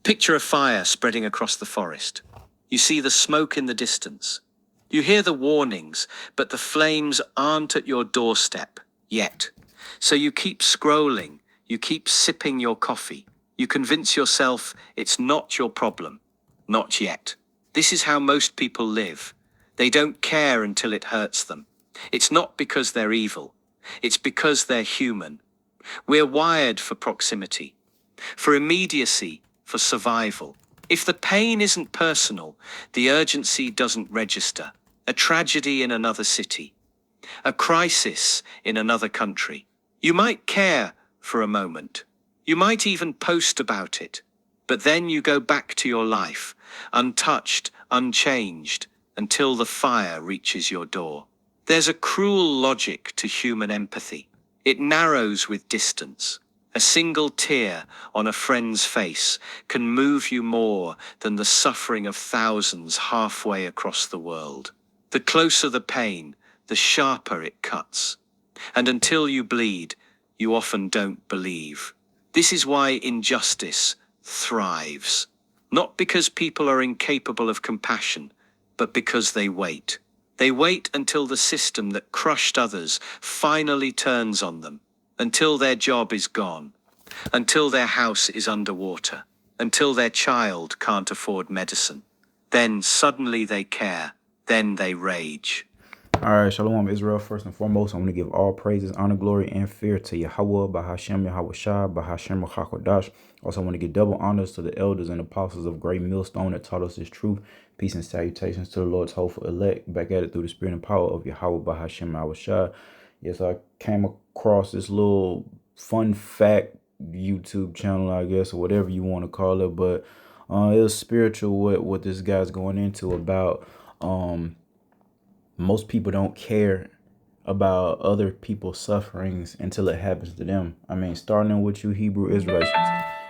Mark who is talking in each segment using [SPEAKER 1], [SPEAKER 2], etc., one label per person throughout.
[SPEAKER 1] Picture a fire spreading across the forest. You see the smoke in the distance. You hear the warnings, but the flames aren't at your doorstep yet. So you keep scrolling, you keep sipping your coffee. You convince yourself it's not your problem. Not yet. This is how most people live. They don't care until it hurts them. It's not because they're evil. It's because they're human. We're wired for proximity, for immediacy, for survival. If the pain isn't personal, the urgency doesn't register. A tragedy in another city, a crisis in another country. You might care for a moment. You might even post about it. But then you go back to your life, untouched, unchanged, until the fire reaches your door. There's a cruel logic to human empathy. It narrows with distance. A single tear on a friend's face can move you more than the suffering of thousands halfway across the world. The closer the pain, the sharper it cuts. And until you bleed, you often don't believe. This is why injustice thrives. Not because people are incapable of compassion, but because they wait. They wait until the system that crushed others finally turns on them, until their job is gone, until their house is underwater, until their child can't afford medicine. Then suddenly they care, then they rage.
[SPEAKER 2] All right, Shalom Israel. First and foremost, I want to give all praises, honor, glory, and fear to Yahweh, Bahashem, Yahweh Shah, Bahashem, Hakodash. Also, I want to give double honors to the elders and apostles of Great Millstone that taught us this truth. Peace and salutations to the Lord's hopeful elect, back at it through the spirit and power of Yahweh, Bahashem, Yahweh Shah. Yes, I came across this little fun fact YouTube channel, I guess, or whatever you want to call it, but it was spiritual what this guy's going into about most people don't care about other people's sufferings until it happens to them. I mean, starting with you Hebrew Israelites,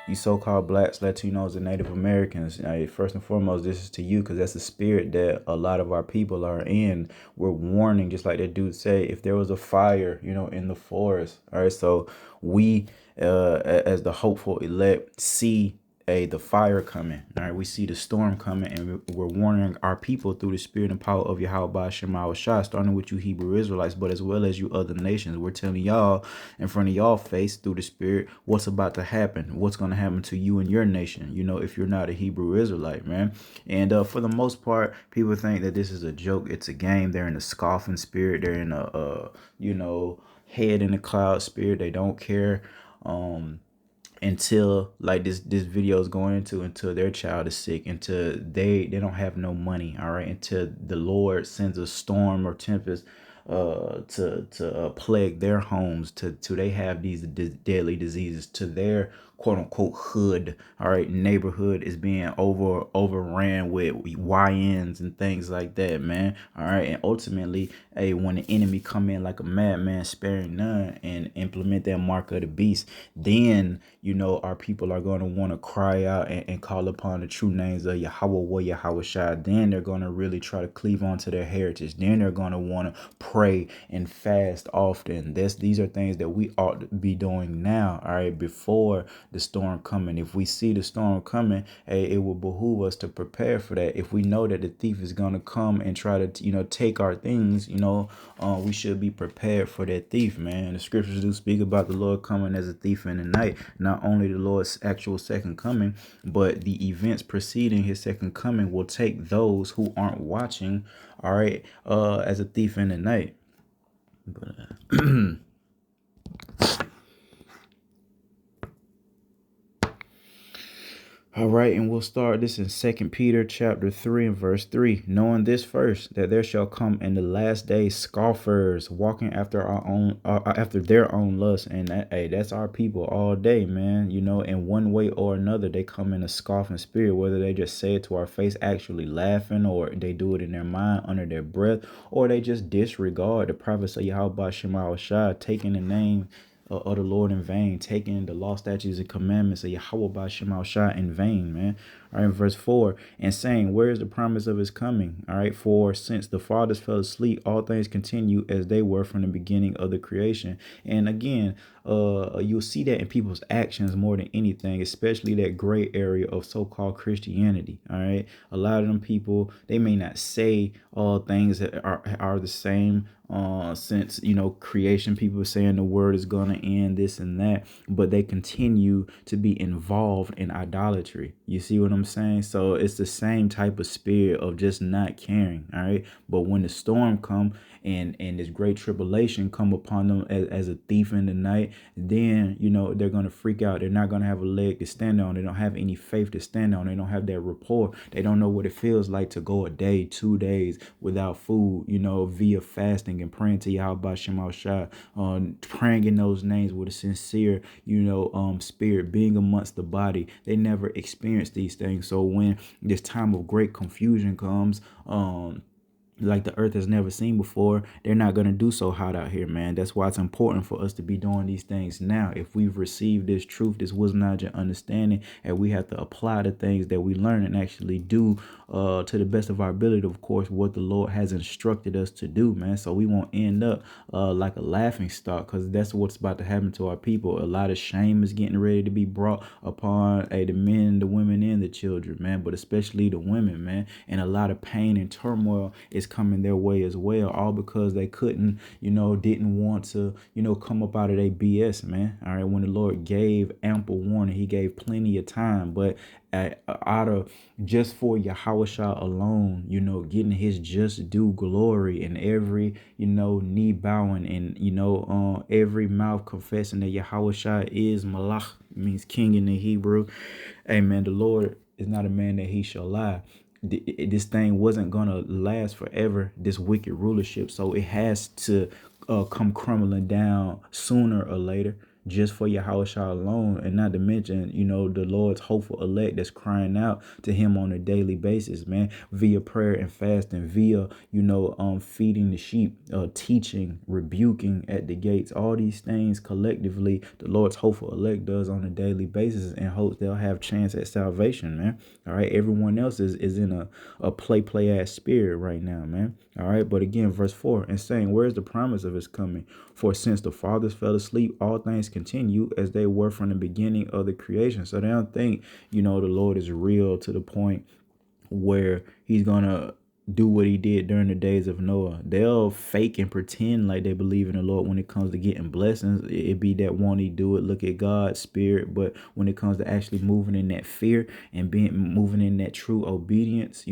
[SPEAKER 2] you so-called blacks, Latinos, and Native Americans. First and foremost, this is to you because that's the spirit that a lot of our people are in. We're warning, just like that dude said, if there was a fire, in the forest. All right, so we, as the hopeful elect, see the fire coming. All right, we see the storm coming, and we're warning our people through the spirit and power of Yahweh Shema Shah, starting with you Hebrew Israelites, but as well as you other nations. We're telling y'all in front of y'all face through the spirit what's about to happen, what's going to happen to you and your nation, if you're not a Hebrew Israelite, man. And for the most part, people think that this is a joke, it's a game. They're in a scoffing spirit, they're in a head in the cloud spirit. They don't care until like this video is going into, until their child is sick, until they don't have no money, all right, until the Lord sends a storm or tempest to plague their homes, to they have these deadly diseases, to their quote unquote hood, all right, neighborhood is being overran with YNs and things like that, man. All right, and ultimately, when the enemy come in like a madman, sparing none, and implement that mark of the beast, then our people are going to want to cry out and call upon the true names of Yahweh, Yahweh Shai. Then they're going to really try to cleave onto their heritage. Then they're going to want to pray and fast often. These are things that we ought to be doing now, all right, before the storm coming. If we see the storm coming, it will behoove us to prepare for that. If we know that the thief is going to come and try to take our things, we should be prepared for that thief, man. The scriptures do speak about the Lord coming as a thief in the night. Not only the Lord's actual second coming, but the events preceding his second coming will take those who aren't watching, all right, as a thief in the night. But all right, and we'll start this in 2 Peter chapter 3 and verse 3. Knowing this first, that there shall come in the last days scoffers, walking after after their own lust. And that's our people all day, man. In one way or another, they come in a scoffing spirit, whether they just say it to our face, actually laughing, or they do it in their mind under their breath, or they just disregard the prophets of Yahweh Shema Shai, taking the name of the Lord in vain, taking the law, statutes, and commandments of Yahweh by Shemal Shah in vain, man. All right, verse 4, and saying, where is the promise of his coming? All right, for since the fathers fell asleep, all things continue as they were from the beginning of the creation. And again, you'll see that in people's actions more than anything, especially that gray area of so-called Christianity. All right, a lot of them people, they may not say all things that are the same, since creation, people are saying the word is going to end, this and that, but they continue to be involved in idolatry. You see what I'm saying? So it's the same type of spirit of just not caring. All right, but when the storm come and this great tribulation come upon them as a thief in the night, then they're going to freak out. They're not going to have a leg to stand on. They don't have any faith to stand on. They don't have that rapport. They don't know what it feels like to go a day, 2 days without food, via fasting and praying to Yahweh Shemal Shah, praying in those names with a sincere, spirit, being amongst the body. They never experienced these things. So when this time of great confusion comes, like the earth has never seen before, they're not going to do so hot out here, man. That's why it's important for us to be doing these things now. If we've received this truth, this wisdom, knowledge, and understanding, and we have to apply the things that we learn and actually do to the best of our ability, of course, what the Lord has instructed us to do, man. So we won't end up like a laughing stock, because that's what's about to happen to our people. A lot of shame is getting ready to be brought upon the men, the women, and the children, man, but especially the women, man. And a lot of pain and turmoil is coming their way as well, all because they couldn't, didn't want to, come up out of their BS, man. All right, when the Lord gave ample warning, he gave plenty of time, but out of just for Yahushua alone, getting his just due glory, and every, knee bowing, and, every mouth confessing that Yahushua is Malach, means king in the Hebrew. Amen. The Lord is not a man that he shall lie. This thing wasn't gonna last forever, this wicked rulership, so it has to come crumbling down sooner or later, just for Yahushua alone. And not to mention, the Lord's hopeful elect that's crying out to him on a daily basis, man, via prayer and fasting, via feeding the sheep, teaching, rebuking at the gates. All these things collectively the Lord's hopeful elect does on a daily basis, and hopes they'll have chance at salvation, man. All right, everyone else is in a play ass spirit right now, man. All right, but again, verse 4, and saying, where's the promise of his coming? For since the fathers fell asleep, all things continue as they were from the beginning of the creation. So they don't think, the Lord is real to the point where he's gonna do what he did during the days of Noah. They'll fake and pretend like they believe in the Lord when it comes to getting blessings. It be that one he do it, look at God's spirit. But when it comes to actually moving in that fear and moving in that true obedience,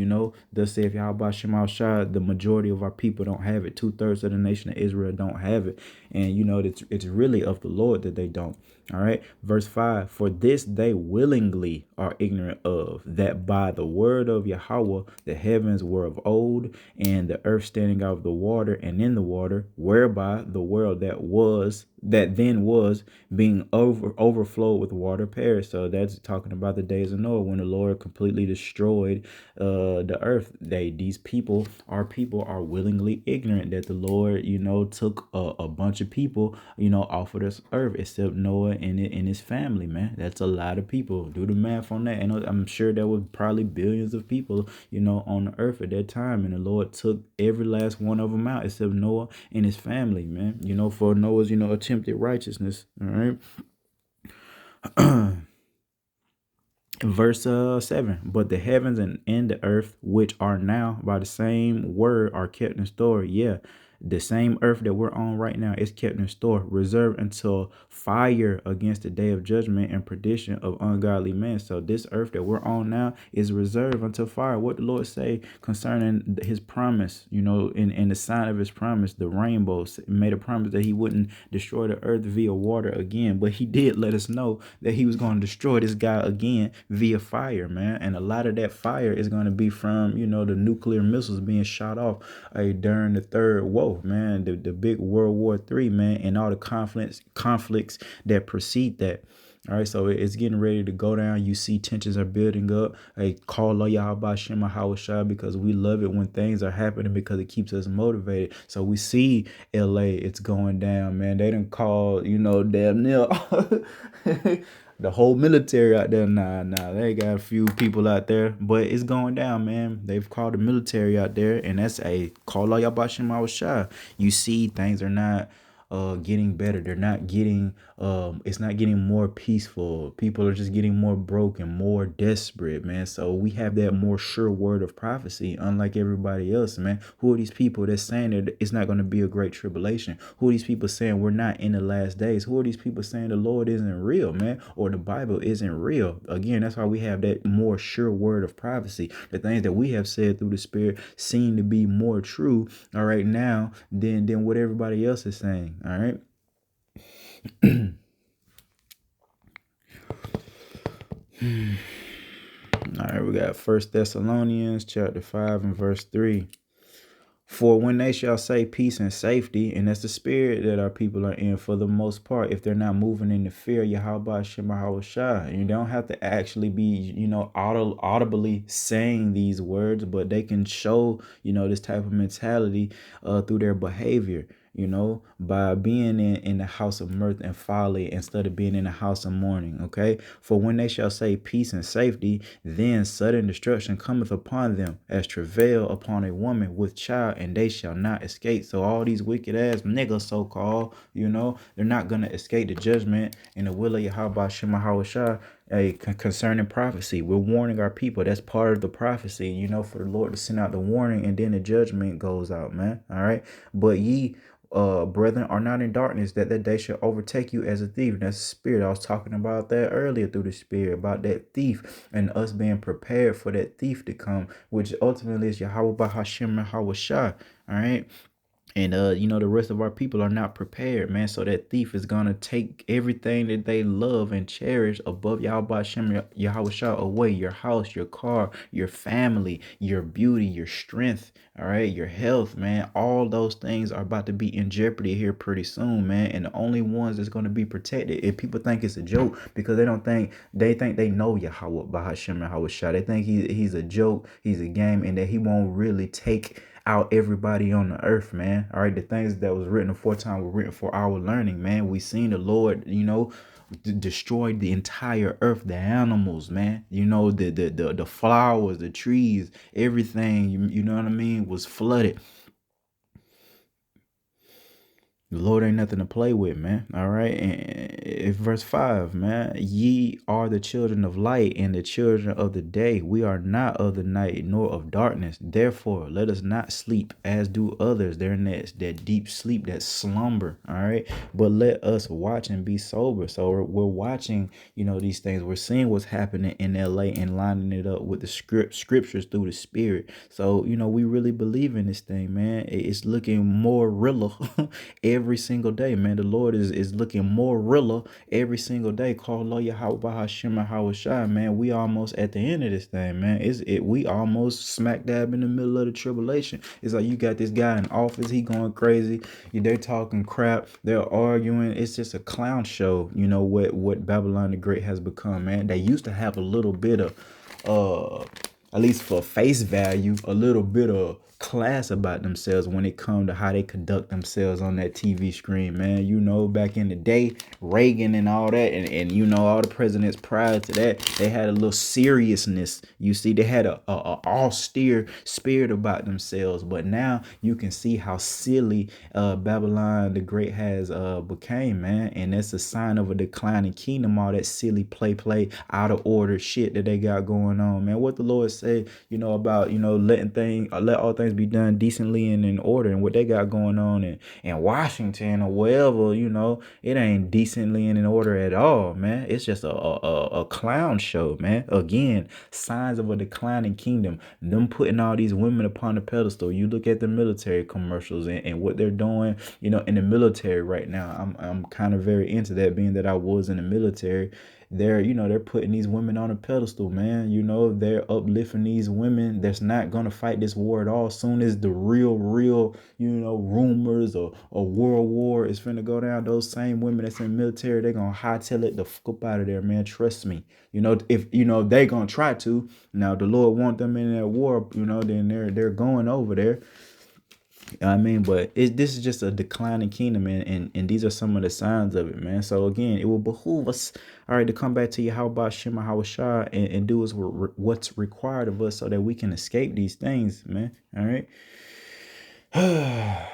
[SPEAKER 2] thus saith Yahweh Shemal Shah, the majority of our people don't have it. 2/3 of the nation of Israel don't have it. And it's really of the Lord that they don't. All right, verse 5, for this they willingly are ignorant of, that by the word of Yahweh the heavens were of old, and the earth standing out of the water and in the water, whereby the world that then was being overflowed with water perished. So that's talking about the days of Noah, when the Lord completely destroyed the earth. These people are willingly ignorant that the Lord took a bunch of people off of this earth, except Noah and his family, man. That's a lot of people. Do the math on that. And I'm sure there was probably billions of people on the earth at that time, and the Lord took every last one of them out except Noah and his family, man. For Noah's attempted righteousness. All right. Verse 7, but the heavens and the earth, which are now by the same word, are kept in store. Yeah, the same earth that we're on right now is kept in store, reserved until fire against the day of judgment and perdition of ungodly men. So this earth that we're on now is reserved until fire. What the Lord say concerning his promise, in the sign of his promise, the rainbow, made a promise that he wouldn't destroy the earth via water again, but he did let us know that he was going to destroy this guy again via fire, man. And a lot of that fire is going to be from the nuclear missiles being shot off during the third woe, man, the big World War III, man, and all the conflicts that precede that. All right, so it's getting ready to go down. You see tensions are building up. Hey, call Allah Yahweh Shema Hawashah, because we love it when things are happening, because it keeps us motivated. So we see LA, it's going down, man. They didn't call, damn near the whole military out there. Nah, they got a few people out there, but it's going down, man. They've called the military out there, and that's a call Allah Yahweh Shema Hawashah. You see things are not getting better. They're not getting it's not getting more peaceful. People are just getting more broken, more desperate, man. So we have that more sure word of prophecy, unlike everybody else, man. Who are these people that's saying that it's not going to be a great tribulation? Who are these people saying we're not in the last days? Who are these people saying the Lord isn't real, man, or the Bible isn't real? Again, that's why we have that more sure word of prophecy. The things that we have said through the Spirit seem to be more true, all right, now than what everybody else is saying. All right. All right, we got 1 Thessalonians chapter 5 and verse 3. For when they shall say peace and safety, and that's the spirit that our people are in for the most part, if they're not moving in the fear of Yahweh Shema Hawashah, you don't have to actually be, audibly saying these words, but they can show, this type of mentality through their behavior, by being in the house of mirth and folly instead of being in the house of mourning. Okay. For when they shall say peace and safety, then sudden destruction cometh upon them as travail upon a woman with child, and they shall not escape. So all these wicked ass niggas, so-called, they're not going to escape the judgment and the will of Yahweh Shema Hawashah. Concerning prophecy, we're warning our people. That's part of the prophecy, for the Lord to send out the warning, and then the judgment goes out, man. All right. But ye, brethren, are not in darkness, that day shall overtake you as a thief. That's the spirit. I was talking about that earlier through the spirit, about that thief and us being prepared for that thief to come, which ultimately is Yahweh Hashem Hawashah. All right. And the rest of our people are not prepared, man. So that thief is gonna take everything that they love and cherish above Yahweh Shem Yahweh away. Your house, your car, your family, your beauty, your strength, all right, your health, man. All those things are about to be in jeopardy here pretty soon, man. And the only ones that's gonna be protected, if people think it's a joke, because they think they know Yahweh Bahashem and Hawashah. They think he's a joke, he's a game, and that he won't really take out everybody on the earth, man. All right, the things that was written aforetime were written for our learning, man. We seen the Lord, destroyed the entire earth, the animals, man. The flowers, the trees, everything. You know what I mean? Was flooded. The Lord ain't nothing to play with, man. All right. And verse 5, man, ye are the children of light and the children of the day. We are not of the night nor of darkness. Therefore, let us not sleep as do others. They're in that deep sleep, that slumber. All right. But let us watch and be sober. So we're watching, these things. We're seeing what's happening in LA and lining it up with the scriptures through the spirit. So, we really believe in this thing, man. It's looking more realer every single day, man. The Lord is looking more realer every single day. Call Lawyer Hashem Hawashah, man. We almost at the end of this thing, man. We almost smack dab in the middle of the tribulation. It's like you got this guy in office, he going crazy. They're talking crap, they're arguing. It's just a clown show, what Babylon the Great has become, man. They used to have a little bit of at least for face value, a little bit of class about themselves when it comes to how they conduct themselves on that TV screen, man. Back in the day, Reagan and all that, and all the presidents prior to that, they had a little seriousness. You see, they had a austere spirit about themselves. But now you can see how silly Babylon the Great has became, man. And that's a sign of a declining kingdom, all that silly play, out of order shit that they got going on, man. What the Lord said, about, let all things be done decently and in order, and what they got going on in Washington or wherever, it ain't decently and in order at all, man. It's just a clown show, man. Again, signs of a declining kingdom. Them putting all these women upon the pedestal. You look at the military commercials and what they're doing, in the military right now. I'm kind of very into that, being that I was in the military. they're putting these women on a pedestal, man. They're uplifting these women that's not gonna fight this war at all. Soon as the real, rumors or world war is finna go down, those same women that's in the military, they're gonna hightail it the fuck up out of there, man. Trust me. If they gonna try to. Now the Lord want them in that war, then they're going over there. I mean, but this is just a declining kingdom, and these are some of the signs of it, man. So again, it will behoove us, all right, to come back to Yahweh Shem Shah and do what's required of us so that we can escape these things, man. All right. Matter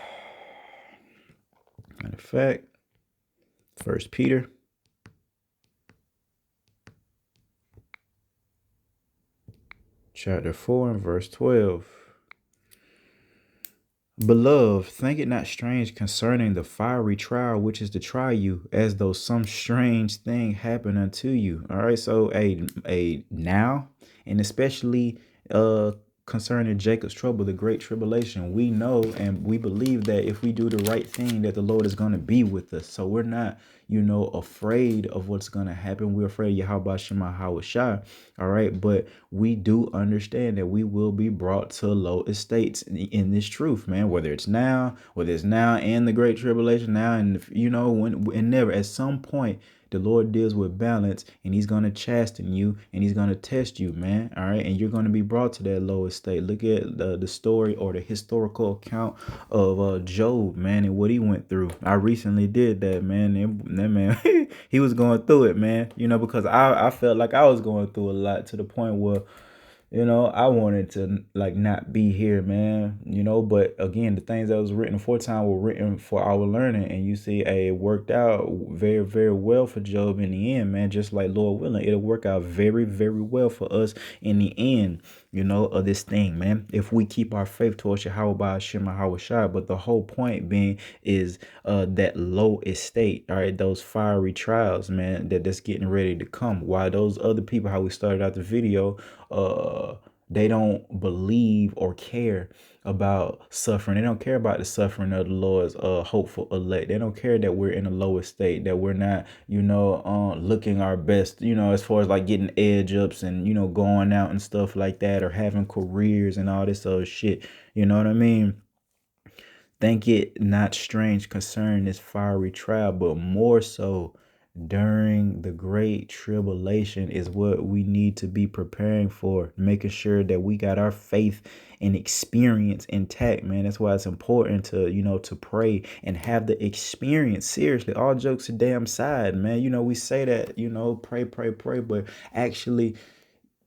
[SPEAKER 2] of fact, 1 Peter chapter 4 and verse 12. Beloved, think it not strange concerning the fiery trial which is to try you, as though some strange thing happened unto you. All right, so a now, and especially concerning Jacob's trouble, the great tribulation, we know and we believe that if we do the right thing, that the Lord is going to be with us. So we're not, afraid of what's going to happen. We're afraid of Yahweh Shema Hawashai. All right. But we do understand that we will be brought to low estates in this truth, man, whether it's now and the great tribulation now. And, and never at some point, the Lord deals with balance, and he's going to chasten you, and he's going to test you, man. All right. And you're going to be brought to that low estate. Look at the story or the historical account of Job, man, and what he went through. I recently did that, man. That man, he was going through it, man, because I felt like I was going through a lot, to the point where I wanted to not be here, man, but again, the things that was written aforetime were written for our learning. And you see, it worked out very, very well for Job in the end, man. Just like Lord willing, it'll work out very, very well for us in the end, of this thing, man, if we keep our faith towards Yahweh Shema Hawashai. But the whole point being is that low estate, all right, those fiery trials, man, that's getting ready to come. While those other people, how we started out the video, they don't believe or care about suffering. They don't care about the suffering of the Lord's hopeful elect. They don't care that we're in a lower state, that we're not, looking our best, as far as like getting edge ups and, going out and stuff like that, or having careers and all this other shit. You know what I mean? Think it not strange concerning this fiery trial, but more so during the great tribulation is what we need to be preparing for, making sure that we got our faith and experience intact, man. That's why it's important to, to pray and have the experience. Seriously, all jokes a damn side, man. We say that, pray, but actually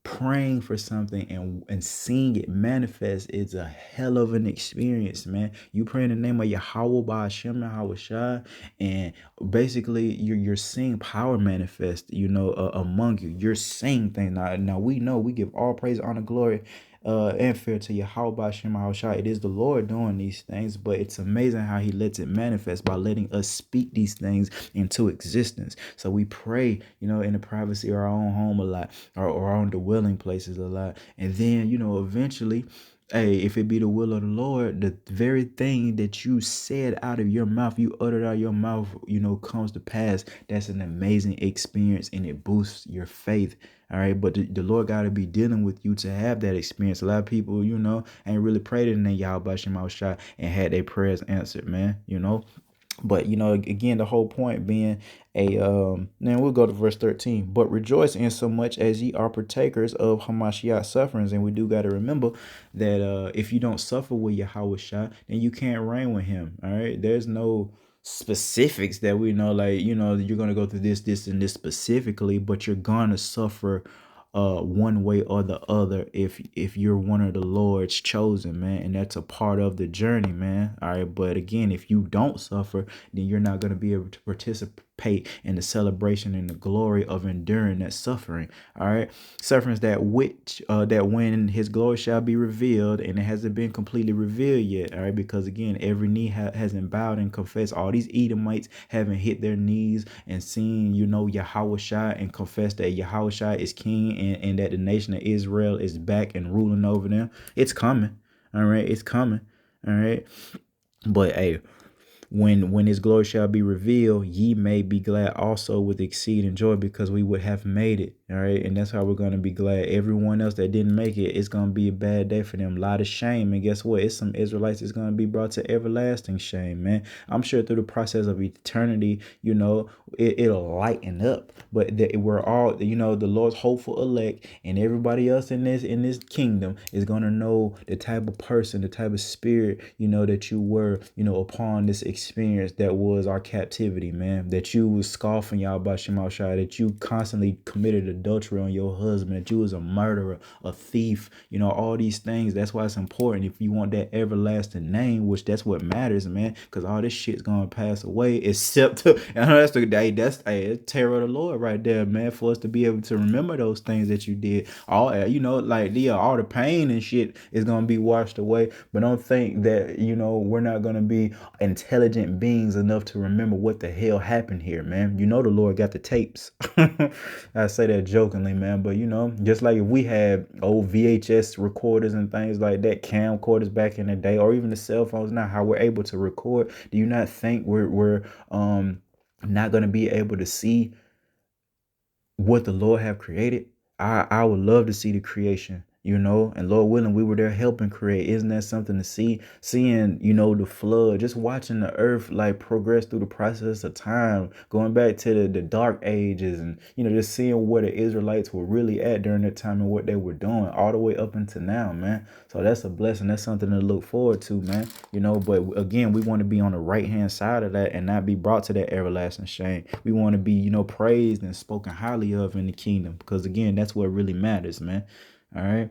[SPEAKER 2] praying for something and seeing it manifest is a hell of an experience, man. You pray in the name of Yahweh by Hashem Hawashai, and basically you're seeing power manifest, among you. You're seeing things. Now we know we give all praise, honor, glory, and fear to Yahweh Shem Shai. It is the Lord doing these things, but it's amazing how he lets it manifest by letting us speak these things into existence. So we pray, in the privacy of our own home a lot, or our own dwelling places a lot. And then, eventually, hey, if it be the will of the Lord, the very thing that you said out of your mouth, you uttered out of your mouth, comes to pass. That's an amazing experience, and it boosts your faith. All right. But the Lord got to be dealing with you to have that experience. A lot of people, ain't really prayed in the Yahweh Shema Shai and had their prayers answered, man, But, again, the whole point being then we'll go to verse 13. But rejoice in so much as ye are partakers of Hamashiach sufferings. And we do got to remember that if you don't suffer with Yahweh Shai, then you can't reign with him. All right. There's no specifics that we know, like, you're going to go through this, and this specifically, but you're going to suffer one way or the other if you're one of the Lord's chosen, man. And that's a part of the journey, man. All right. But again, if you don't suffer, then you're not going to be able to participate in the celebration and the glory of enduring that suffering. All right. Sufferings that when his glory shall be revealed, and it hasn't been completely revealed yet. All right. Because again, every knee hasn't bowed and confessed. All these Edomites haven't hit their knees and seen, Yahweh Shai, and confessed that Yahweh Shai is king, and that the nation of Israel is back and ruling over them. It's coming. All right. It's coming. All right. But hey, when his glory shall be revealed, ye may be glad also with exceeding joy, because we would have made it. All right. And that's how we're going to be glad. Everyone else that didn't make it, it's going to be a bad day for them. A lot of shame. And guess what? It's some Israelites that's going to be brought to everlasting shame, man. I'm sure through the process of eternity, it'll lighten up. But we're all, the Lord's hopeful elect, and everybody else in this kingdom is going to know the type of person, the type of spirit, that you were, upon this experience that was our captivity, man. That you was scoffing Yahweh Shema Shai, that you constantly committed adultery on your husband, that you was a murderer, a thief, all these things. That's why it's important, if you want that everlasting name, which that's what matters, man, because all this shit's gonna pass away, except that's the day, that's terror of the Lord right there, man, for us to be able to remember those things that you did. All all the pain and shit is gonna be washed away. But don't think that we're not gonna be intelligent beings enough to remember what the hell happened here, man. The Lord got the tapes. I say that jokingly, man, but just like if we had old VHS recorders and things like that, camcorders back in the day, or even the cell phones now, how we're able to record, do you not think we're not gonna be able to see what the Lord have created? I would love to see the creation, and Lord willing, we were there helping create. Isn't that something to see? Seeing, the flood, just watching the earth like progress through the process of time, going back to the dark ages, and, just seeing where the Israelites were really at during that time and what they were doing all the way up until now, man. So that's a blessing. That's something to look forward to, man. But again, we want to be on the right hand side of that and not be brought to that everlasting shame. We want to be, praised and spoken highly of in the kingdom, because again, that's what really matters, man. All right.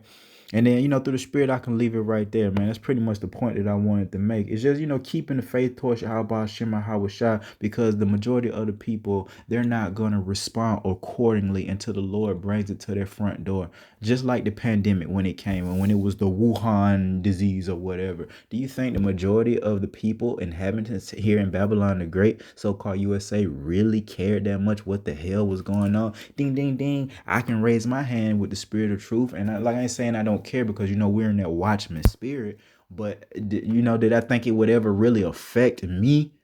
[SPEAKER 2] And then, through the spirit, I can leave it right there, man. That's pretty much the point that I wanted to make. It's just, keeping the faith towards Yahweh Shema Hawashai, because the majority of the people, they're not going to respond accordingly until the Lord brings it to their front door. Just like the pandemic when it came, and when it was the Wuhan disease or whatever. Do you think the majority of the people, inhabitants here in Babylon the Great, so-called USA, really cared that much what the hell was going on? Ding, ding, ding. I can raise my hand with the spirit of truth. And I ain't saying I don't care, because, we're in that watchman spirit. But, did I think it would ever really affect me?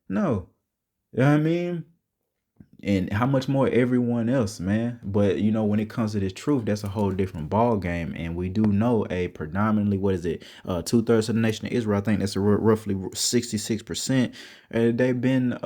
[SPEAKER 2] No. You know what I mean? And how much more everyone else, man. But when it comes to this truth, that's a whole different ball game. And we do know a predominantly, what is it, 2/3 of the nation of Israel, I think that's roughly 66%, they've been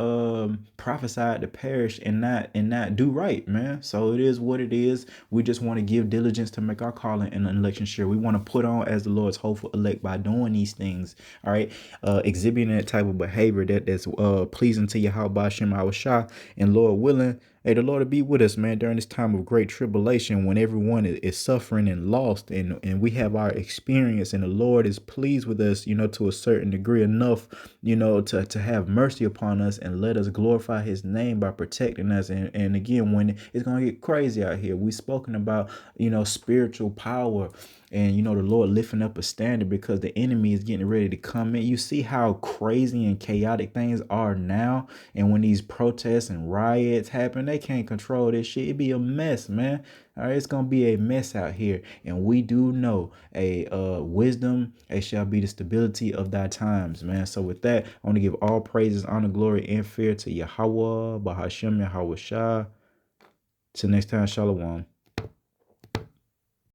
[SPEAKER 2] prophesied to perish and not do right, man. So it is what it is. We just want to give diligence to make our calling and election sure. We want to put on as the Lord's hopeful elect by doing these things, all right, exhibiting that type of behavior that's pleasing to Yahweh Shem Shah. And Lord willing, hey, the Lord will be with us, man, during this time of great tribulation, when everyone is suffering and lost, and we have our experience, and the Lord is pleased with us, to a certain degree, enough, to have mercy upon us and let us glorify his name by protecting us. And again, when it's going to get crazy out here, we've spoken about, spiritual power, and the Lord lifting up a standard, because the enemy is getting ready to come in. You see how crazy and chaotic things are now, and when these protests and riots happen, they can't control this shit. It'd be a mess, man. All right, it's gonna be a mess out here, and we do know a wisdom, it shall be the stability of thy times, man. So with that, I want to give all praises, honor, glory, and fear to Yahweh, Bahashem Yahweh Shah. Till next time, Shalom.